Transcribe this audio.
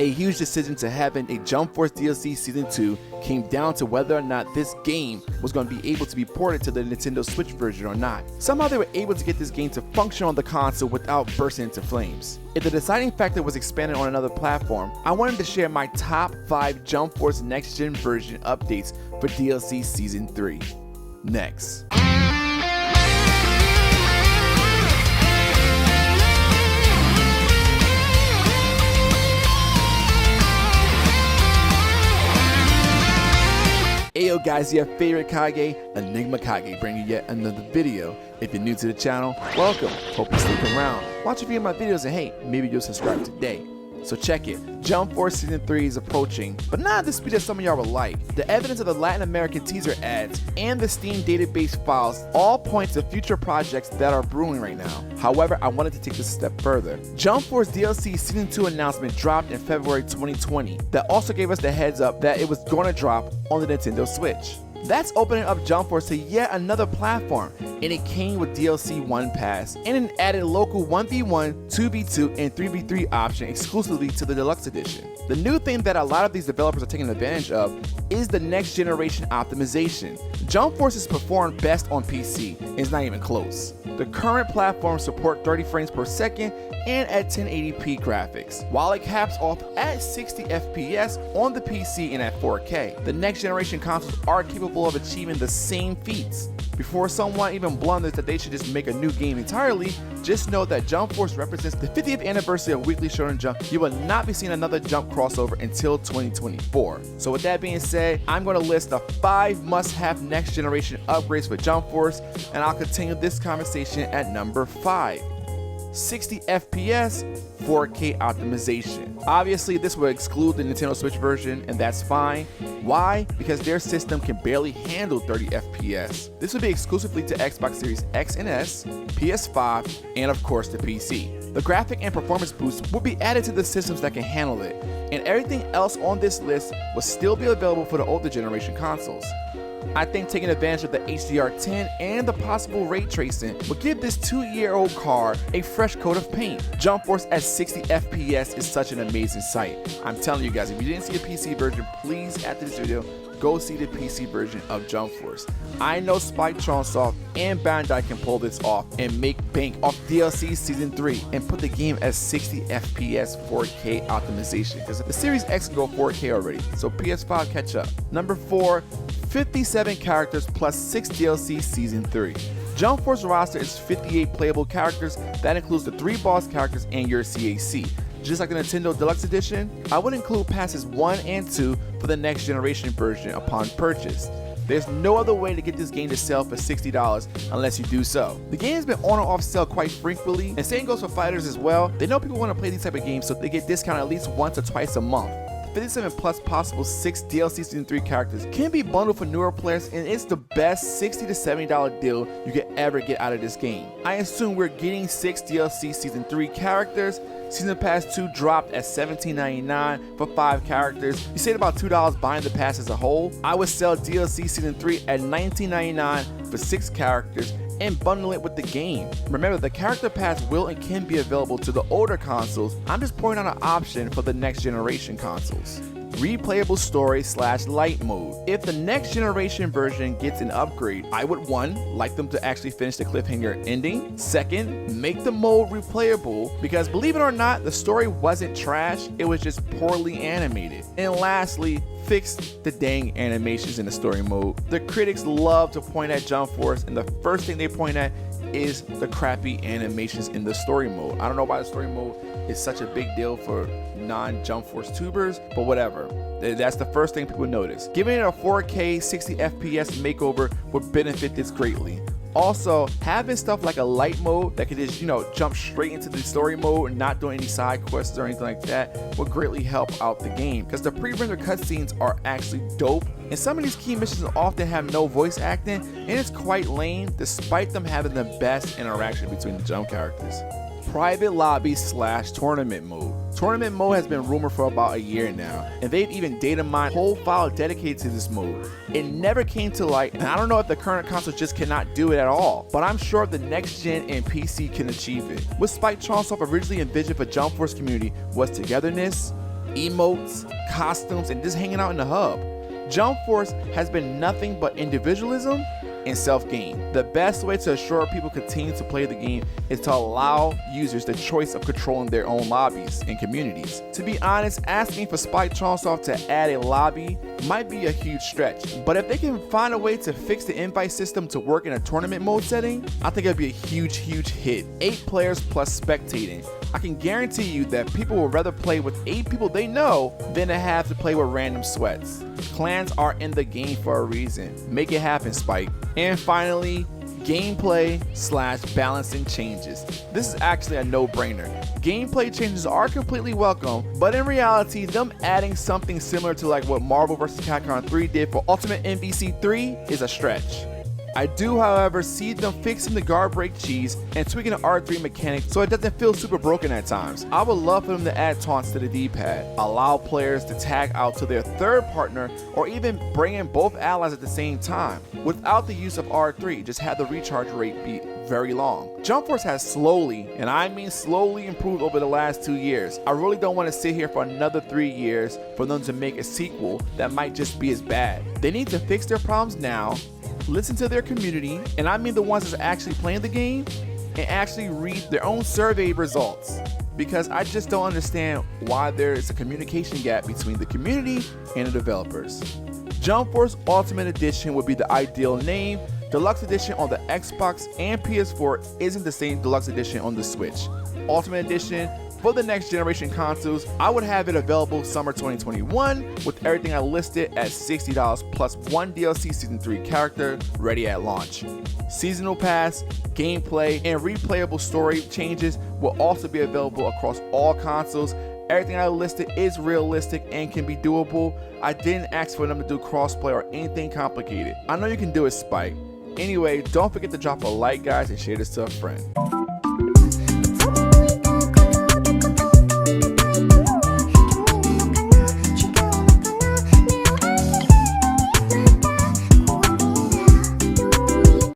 A huge decision to having a Jump Force DLC Season 2 came down to whether or not this game was going to be able to be ported to the Nintendo Switch version or not. Somehow they were able to get this game to function on the console without bursting into flames. If the deciding factor was expanded on another platform, I wanted to share my top 5 Jump Force Next Gen version updates for DLC Season 3. Next. Ayo guys, your favorite Kage, Enigma Kage, bringing yet another video. If you're new to the channel, welcome. Hope you stick around. Watch a few of my videos and hey, maybe you'll subscribe today. So check it. Jump Force Season 3 is approaching, but not at the speed that some of y'all would like. The evidence of the Latin American teaser ads and the Steam database files all point to future projects that are brewing right now. However, I wanted to take this a step further. Jump Force DLC Season 2 announcement dropped in February 2020 that also gave us the heads up that it was going to drop on the Nintendo Switch. That's opening up Jump Force to yet another platform, and it came with DLC 1 Pass and an added local 1v1, 2v2, and 3v3 option exclusively to the Deluxe Edition. The new thing that a lot of these developers are taking advantage of is the next generation optimization. Jump Force is performed best on PC, and it's not even close. The current platforms support 30 frames per second and at 1080p graphics, while it caps off at 60 FPS on the PC and at 4K. The next generation consoles are capable of achieving the same feats. Before someone even blunders that they should just make a new game entirely, just know that Jump Force represents the 50th anniversary of Weekly Shonen Jump. You will not be seeing another Jump crossover until 2024. So with that being said, I'm going to list the 5 must-have next generation upgrades for Jump Force, and I'll continue this conversation at number 5. 60 FPS, 4K optimization. Obviously, this will exclude the Nintendo Switch version, and that's fine. Why? Because their system can barely handle 30 FPS. This will be exclusively to Xbox Series X and S, PS5, and of course the PC. The graphic and performance boosts will be added to the systems that can handle it, and everything else on this list will still be available for the older generation consoles. I think taking advantage of the HDR10 and the possible ray tracing will give this 2-year-old card a fresh coat of paint. Jump Force at 60 FPS is such an amazing sight. I'm telling you guys, if you didn't see the PC version, please after this video, go see the PC version of Jump Force. I know Spike Chunsoft and Bandai can pull this off and make bank off DLC Season 3 and put the game at 60 FPS 4K optimization, because the Series X can go 4K already, so PS5 catch up. Number 4, 57 characters plus 6 DLC Season 3. Jump Force roster is 58 playable characters. That includes the 3 boss characters and your CAC. Just like the Nintendo Deluxe Edition, I would include passes 1 and 2 for the next generation version upon purchase. There's no other way to get this game to sell for $60 unless you do so. The game has been on or off sale quite frequently, and same goes for fighters as well. They know people want to play these type of games, so they get discounted at least once or twice a month. 57 plus possible 6 DLC Season 3 characters can be bundled for newer players, and it's the best $60 to $70 deal you could ever get out of this game. I assume we're getting 6 DLC Season 3 characters. Season Pass 2 dropped at $17.99 for 5 characters. You saved about $2 buying the pass as a whole. I would sell DLC Season 3 at $19.99 for 6 characters and bundle it with the game. Remember, the character pass will and can be available to the older consoles. I'm just pointing out an option for the next generation consoles. Replayable story / light mode. If the next generation version gets an upgrade, I would 1, like them to actually finish the cliffhanger ending. 2nd, make the mode replayable, because believe it or not, the story wasn't trash, it was just poorly animated. And lastly, fix the dang animations in the story mode. The critics love to point at Jump Force, and the first thing they point at is the crappy animations in the story mode. I don't know why the story mode is such a big deal for non-Jump Force tubers, but whatever. That's the first thing people notice. Giving it a 4K 60 FPS makeover would benefit this greatly. Also, having stuff like a light mode that could just, jump straight into the story mode and not doing any side quests or anything like that would greatly help out the game, because the pre-rendered cutscenes are actually dope, and some of these key missions often have no voice acting, and it's quite lame despite them having the best interaction between the Jump characters. Private lobby / tournament mode. Tournament mode has been rumored for about a year now, and they've even data mined a whole file dedicated to this mode. It never came to light, and I don't know if the current console just cannot do it at all, but I'm sure the next gen and PC can achieve it. What Spike Chunsoft originally envisioned for Jump Force community was togetherness, emotes, costumes, and just hanging out in the hub. Jump Force has been nothing but individualism and self-gain. The best way to assure people continue to play the game is to allow users the choice of controlling their own lobbies and communities. To be honest, asking for Spike Chunsoft to add a lobby might be a huge stretch, but if they can find a way to fix the invite system to work in a tournament mode setting, I think it'd be a huge hit. 8 players plus spectating. I can guarantee you that people would rather play with 8 people they know than to have to play with random sweats. Clans are in the game for a reason. Make it happen, Spike. And finally, gameplay/balancing changes. This is actually a no-brainer. Gameplay changes are completely welcome, but in reality, them adding something similar to like what Marvel vs. Capcom 3 did for Ultimate MVC 3 is a stretch. I do, however, see them fixing the guard break cheese and tweaking the R3 mechanic so it doesn't feel super broken at times. I would love for them to add taunts to the D-pad, allow players to tag out to their third partner, or even bring in both allies at the same time. Without the use of R3, just have the recharge rate be very long. Jump Force has slowly, and I mean slowly, improved over the last 2 years. I really don't want to sit here for another 3 years for them to make a sequel that might just be as bad. They need to fix their problems now, listen to their community, and I mean the ones that's actually playing the game, and actually read their own survey results, because I just don't understand why there is a communication gap between the community and the developers. Jump Force Ultimate Edition would be the ideal name. Deluxe Edition on the Xbox and PS4 isn't the same Deluxe Edition on the Switch. Ultimate Edition for the next generation consoles, I would have it available summer 2021 with everything I listed at $60 plus 1 DLC Season 3 character ready at launch. Seasonal Pass, gameplay, and replayable story changes will also be available across all consoles. Everything I listed is realistic and can be doable. I didn't ask for them to do crossplay or anything complicated. I know you can do it, Spike. Anyway, don't forget to drop a like, guys, and share this to a friend.